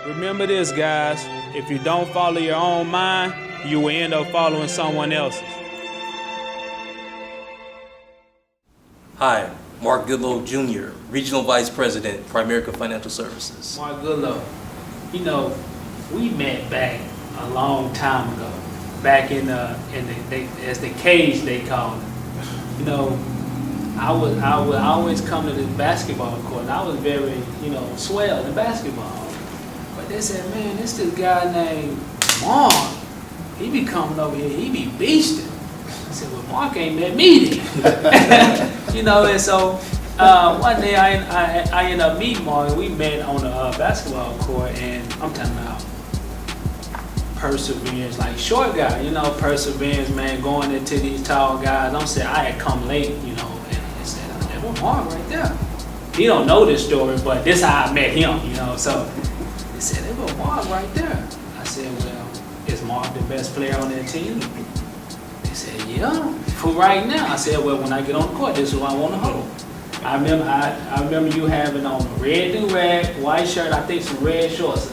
Remember this, guys. If you don't follow your own mind, you will end up following someone else's. Hi, Mark Goodlow Jr., Regional Vice President, Primerica Financial Services. Mark Goodlow, you know, we met back a long time ago, back in as the cage they called it. You know, I would always come to this basketball court, and I was very, swell in basketball. But they said, man, this guy named Mark, he be coming over here, he be beasting. I said, well, Mark ain't met me then. And so one day I ended up meeting Mark, and we met on the basketball court, and I'm talking about perseverance, like short guy, perseverance, man, going into these tall guys. I'm saying I had come late, and I said, that was Mark right there. He don't know this story, but this is how I met him, so they said, that was Mark right there. I said, well, is Mark the best player on that team? They said, yeah, for right now. I said, well, when I get on the court, this is who I want to hold. I remember you having on a red do-rag, white shirt, I think some red shorts.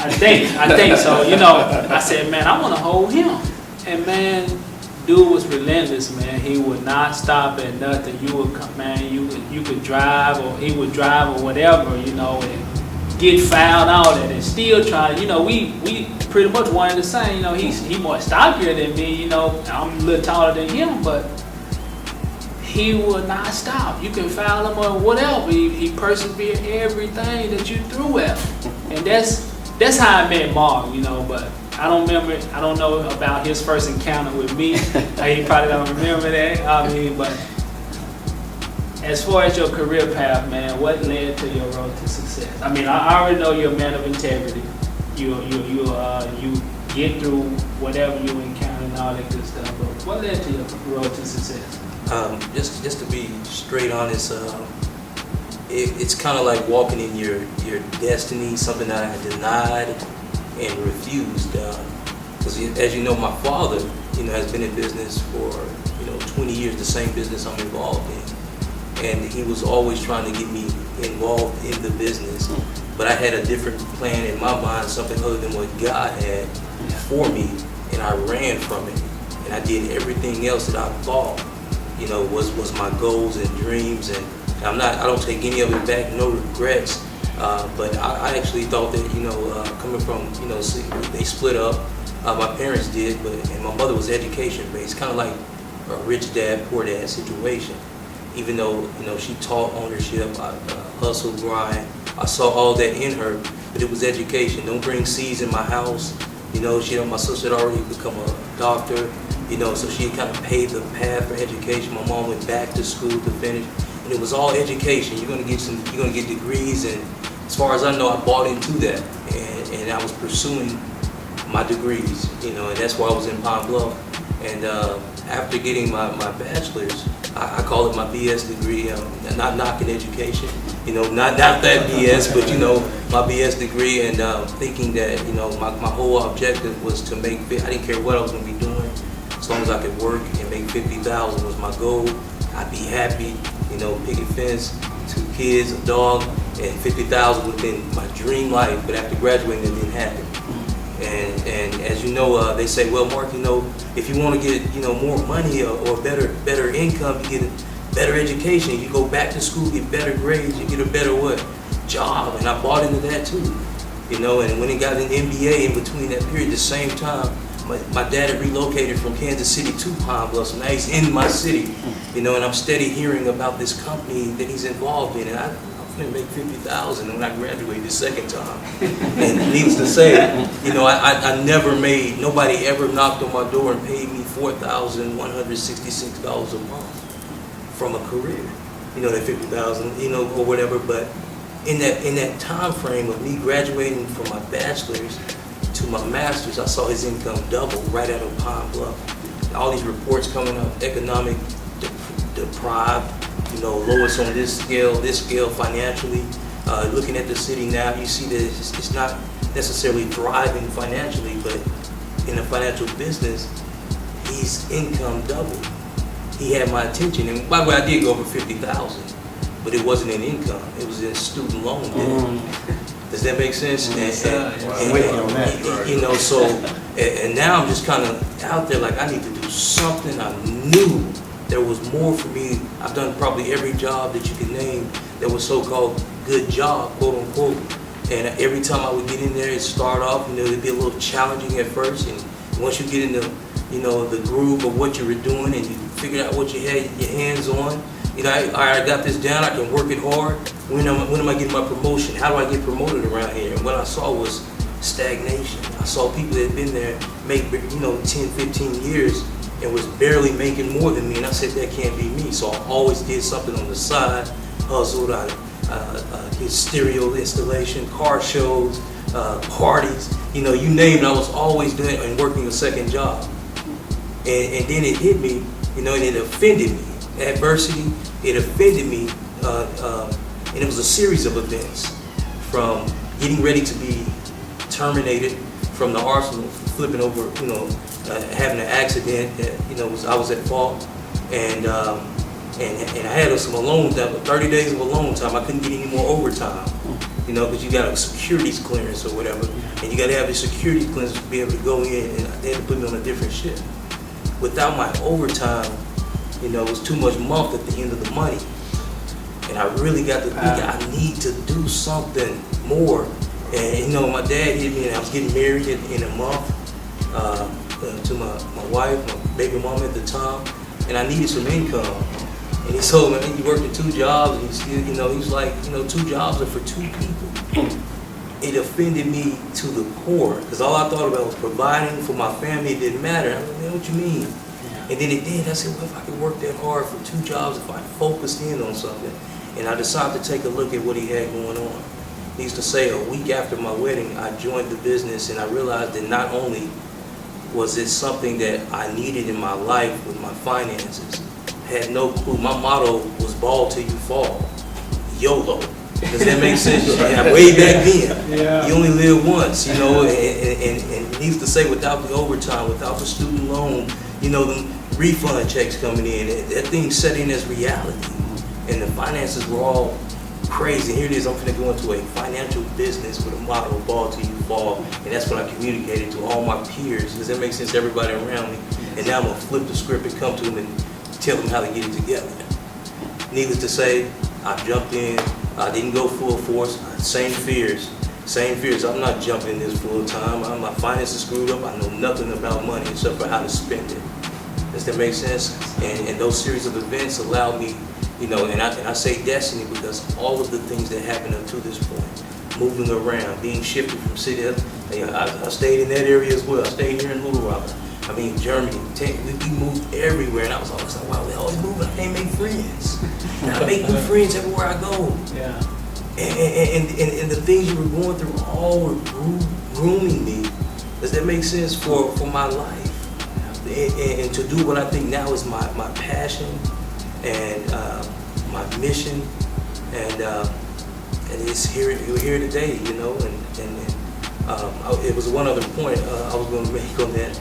I think so. I said, man, I want to hold him. And man, dude was relentless, man. He would not stop at nothing. You would come, man. You could drive, or he would drive, or whatever, and get fouled out at it. Still trying. We pretty much one and the same. He more stockier than me. I'm a little taller than him, but he would not stop. You can foul him or whatever. He persevered everything that you threw at him, and that's how I met Mark, but I don't know about his first encounter with me. He probably don't remember that. But as far as your career path, man, what led to your road to success? I already know you're a man of integrity. You get through whatever you encounter and all that good stuff. But what led to your road to success? Just to be straight honest, it's kind of like walking in your destiny, something that I had denied and refused. Because as you know, my father, has been in business for 20 years, the same business I'm involved in, and he was always trying to get me involved in the business. But I had a different plan in my mind, something other than what God had for me, and I ran from it, and I did everything else that I thought, was my goals and dreams. And I don't take any of it back, no regrets. But I actually thought that, coming from, they split up. My parents did, and my mother was education based, kind of like a rich dad, poor dad situation. Even though, she taught ownership, hustle, grind. I saw all that in her, but it was education. Don't bring seeds in my house. My sister had already become a doctor, so she kind of paved the path for education. My mom went back to school to finish. And it was all education. You're gonna get degrees, and as far as I know, I bought into that, and I was pursuing my degrees, and that's why I was in Pine Bluff. And after getting my bachelor's, I call it my BS degree. Not knocking education, not that BS, but my BS degree, and thinking that my whole objective was to make. I didn't care what I was gonna be doing, as long as I could work and make $50,000 was my goal. I'd be happy. Picket fence, 2 kids, a dog, and $50,000 would have been my dream life. But after graduating, it didn't happen. And as you know, they say, well, Mark, if you want to get more money or better income, you get a better education. You go back to school, get better grades, you get a better job. And I bought into that too. And when it got an MBA in between that period, the same time. My dad had relocated from Kansas City to Pine Bluff, so now he's in my city, and I'm steady hearing about this company that he's involved in, and I'm going to make $50,000 when I graduate the second time. And needless to say, I never made, nobody ever knocked on my door and paid me $4,166 a month from a career, that $50,000, or whatever. But in that time frame of me graduating from my bachelor's to my master's, I saw his income double right out of Pine Bluff. All these reports coming up, economic deprived, lowest on this scale financially. Looking at the city now, you see that it's not necessarily thriving financially, but in the financial business, his income doubled. He had my attention, and by the way, I did go over $50,000, but it wasn't in income. It was in student loan debt. Does that make sense? I'm with you on that. You know, so, and now I'm just kind of out there like I need to do something. I knew there was more for me. I've done probably every job that you can name that was so-called good job, quote unquote. And every time I would get in there, it'd start off, you know, it'd be a little challenging at first. And once you get into, you know, the groove of what you were doing and you figured out what you had your hands on, you know, I got this down, I can work it hard. When am I getting my promotion? How do I get promoted around here? And what I saw was stagnation. I saw people that had been there make, you know, 10, 15 years and was barely making more than me. And I said, that can't be me. So I always did something on the side, hustled. I did stereo installation, car shows, parties, you know, you name it. I was always doing it and working a second job. And then it hit me, you know, and it offended me. Adversity, it offended me. And it was a series of events, from getting ready to be terminated from the Arsenal, flipping over, you know, having an accident that, you know, I was at fault, and I had some alone time, 30 days of alone time. I couldn't get any more overtime, you know, because you got a securities clearance or whatever, and you got to have a security clearance to be able to go in, and they had to put me on a different shift. Without my overtime, you know, it was too much month at the end of the money. And I really got to think, I need to do something more. And, you know, my dad hit me, and I was getting married in a month to my wife, my baby mama at the time, and I needed some income. And he told me, he worked at 2 jobs, and he still, you know, he was like, you know, 2 jobs are for 2 people. It offended me to the core, because all I thought about was providing for my family. It didn't matter. I mean, what you mean? And then it did. I said, well, if I could work that hard for 2 jobs, if I focused in on something. And I decided to take a look at what he had going on. He used to say, a week after my wedding, I joined the business, and I realized that not only was it something that I needed in my life with my finances, I had no clue. My motto was ball till you fall. YOLO. Does that make sense? Yeah, way back then. You only live once, you know, and he used to say, without the overtime, without the student loan, you know, the refund checks coming in, that thing set in as reality. And the finances were all crazy. Here it is, I'm going to go into a financial business with a motto, ball till you fall. And that's what I communicated to all my peers. Does that make sense to everybody around me? And now I'm going to flip the script and come to them and tell them how to get it together. Needless to say, I jumped in. I didn't go full force. Same fears. I'm not jumping this full time. My finances screwed up. I know nothing about money except for how to spend it. Does that make sense? And those series of events allowed me, you know, and I say destiny because all of the things that happened up to this point, moving around, being shifted from city, you know, I stayed in that area as well. I stayed here in Little Rock. I mean, Germany, we moved everywhere, and I was always like, wow, we always moving, I can't make friends. And I make new friends everywhere I go. Yeah. And the things you were going through all were grooming me. Does that make sense for my life? And to do what I think now is my passion and my mission, and it's here. We're here today, you know. And it was one other point I was going to make on that.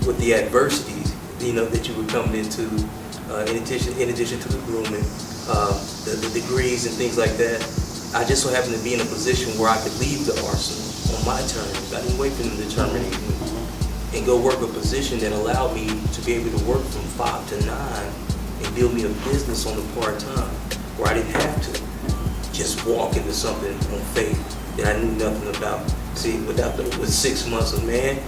With the adversities, you know, that you were coming into, in addition to the grooming, the degrees and things like that. I just so happened to be in a position where I could leave the Arsenal on my terms. I didn't wait for them to terminate me, and go work a position that allowed me to be able to work from 5 to 9 and build me a business on the part-time, where I didn't have to just walk into something on faith that I knew nothing about. See, with 6 months of, man,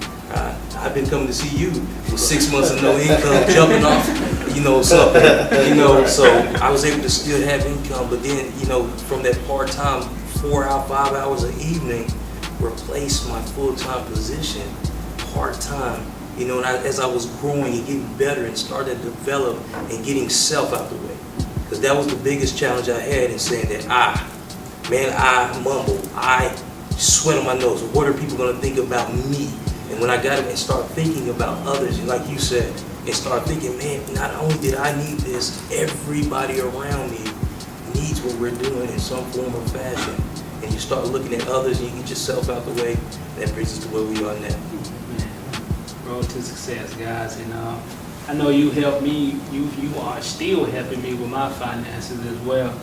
I've been coming to see you with 6 months of no income, jumping off, you know, something, you know, so I was able to still have income, but then, you know, from that part-time 5 hours an evening, replaced my full-time position, part-time, you know, and as I was growing and getting better and started to develop and getting self out the way, because that was the biggest challenge I had in saying that I mumble, I sweat on my nose. What are people going to think about me? And when I got it and start thinking about others, and like you said, and start thinking, man, not only did I need this, everybody around me needs what we're doing in some form or fashion. And you start looking at others and you get yourself out the way. That brings us to where we are now. Road to success, guys. And I know you helped me. You are still helping me with my finances as well.